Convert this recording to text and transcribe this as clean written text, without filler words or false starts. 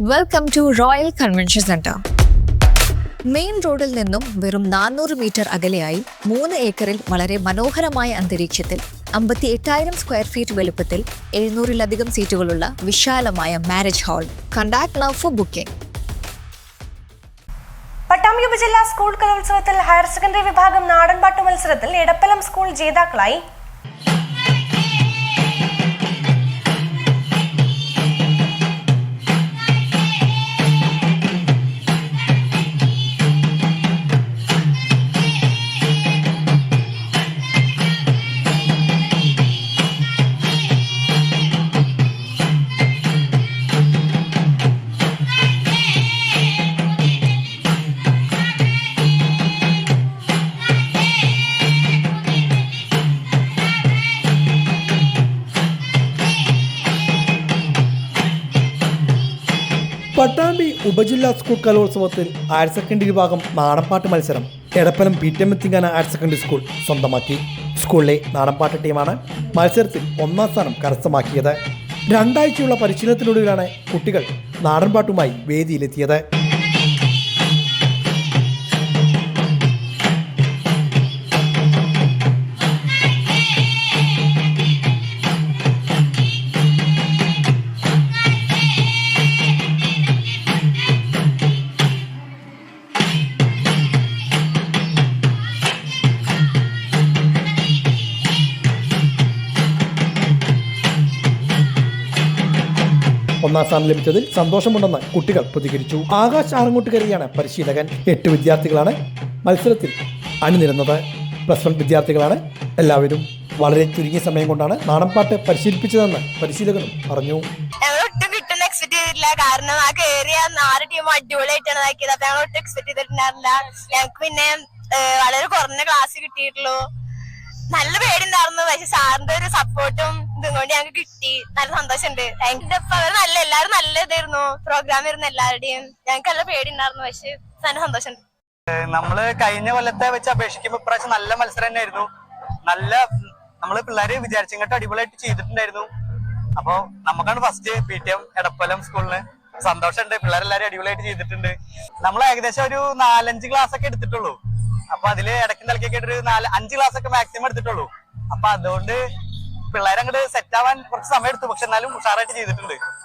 Welcome to royal convention centre. Main റോഡിൽ നിന്നും വെറും 400 മീറ്റർ അകലെയായി 3 ഏക്കറിൽ വളരെ മനോഹരമായ അന്തരീക്ഷത്തിൽ 58,000 സ്ക്വയർ ഫീറ്റ് വലുപ്പത്തിൽ 700-ലധികം സീറ്റുകളുള്ള വിശാലമായ marriage hall. Contact now for booking. Pattambi ഉപജില്ലാ സ്കൂൾ കലോത്സവത്തിൽ ഹയർ സെക്കൻഡറി വിഭാഗം നാടൻപാട്ട് മത്സരത്തിൽ എടപ്പലം സ്കൂൾ ജേതാക്കളായി. പട്ടാമ്പി ഉപജില്ലാ സ്കൂൾ കലോത്സവത്തിൽ ഹയർ സെക്കൻഡറി വിഭാഗം നാടൻപാട്ട് മത്സരം എടപ്പലം പീറ്റമെത്തിങ്ങാന ഹയർ സെക്കൻഡറി സ്കൂൾ സ്വന്തമാക്കി. സ്കൂളിലെ നാടൻപാട്ട് ടീമാണ് മത്സരത്തിൽ 1ാം സ്ഥാനം കരസ്ഥമാക്കിയത്. 2 ആഴ്ചയുള്ള പരിശീലനത്തിലൂടെയാണ് കുട്ടികൾ നാടൻപാട്ടുമായി വേദിയിലെത്തിയത്. ഒന്നാം സ്ഥാനം ലഭിച്ചതിൽ സന്തോഷമുണ്ടെന്ന് കുട്ടികൾ പ്രതികരിച്ചു. ആകാശ് ആറങ്ങോട്ടുകരയാണ് പരിശീലകൻ. 8 വിദ്യാർത്ഥികളാണ് മത്സരത്തിൽ അണിനിരുന്നത്. +1 വിദ്യാർത്ഥികളാണ്. എല്ലാവരും വളരെ ചുരുങ്ങിയ സമയം കൊണ്ടാണ് നാടൻപാട്ട് പരിശീലിപ്പിച്ചതെന്ന് പരിശീലകനും പറഞ്ഞു. ഒട്ടും കിട്ടുന്ന എക്സ്പെക്ട് ചെയ്തിട്ടില്ല. കാരണം ആ കയറിയ 4 ടീം അടിപൊളിയായിട്ടാണ് ഇതാക്കിയത്. അപ്പൊ ഞങ്ങൾ ഒട്ടും എക്സ്പെക്ട് ചെയ്തിട്ടുണ്ടായിരുന്നില്ല. ഞങ്ങൾക്ക് പിന്നെ വളരെ കുറഞ്ഞ ക്ലാസ് കിട്ടിയിട്ടുള്ളൂ. നല്ല പേടിണ്ടായിരുന്നു. പക്ഷെ സാറിന്റെ ഒരു സപ്പോർട്ടും ഇതും കൊണ്ട് ഞങ്ങൾക്ക് കിട്ടി. നല്ല സന്തോഷമുണ്ട്. അവർ എല്ലാവരും നല്ല ഇതായിരുന്നു. പ്രോഗ്രാം ആയിരുന്നു എല്ലാവരുടെയും. ഞങ്ങൾക്ക് നല്ല പേടിണ്ടായിരുന്നു. പക്ഷെ നല്ല സന്തോഷമുണ്ട്. നമ്മള് കഴിഞ്ഞ കൊല്ലത്തെ വെച്ച് അപേക്ഷിക്കുമ്പോ ഇപ്രാവശ്യം നല്ല മത്സരം തന്നെയായിരുന്നു. നമ്മള് പിള്ളേര് വിചാരിച്ചിങ്ങോട്ട് അടിപൊളിയായിട്ട് ചെയ്തിട്ടുണ്ടായിരുന്നു. അപ്പൊ നമുക്കാണ് ഫസ്റ്റ് PTM എടപ്പലം സ്കൂളിന്. സന്തോഷമുണ്ട്. പിള്ളേരെല്ലാരും അടിപൊളിയായിട്ട് ചെയ്തിട്ടുണ്ട്. നമ്മൾ ഏകദേശം ഒരു 4-5 ക്ലാസ് ഒക്കെ എടുത്തിട്ടുള്ളൂ. അപ്പൊ അതില് ഇടയ്ക്കും തലക്കൊക്കെ ഒരു 4-5 ക്ലാസ് ഒക്കെ മാക്സിമം എടുത്തിട്ടുള്ളൂ. അപ്പൊ അതുകൊണ്ട് പിള്ളേരങ്ങോട്ട് സെറ്റ് ആവാൻ കുറച്ച് സമയം എടുത്തു. പക്ഷെ എന്നാലും ഉഷാറായിട്ട് ചെയ്തിട്ടുണ്ട്.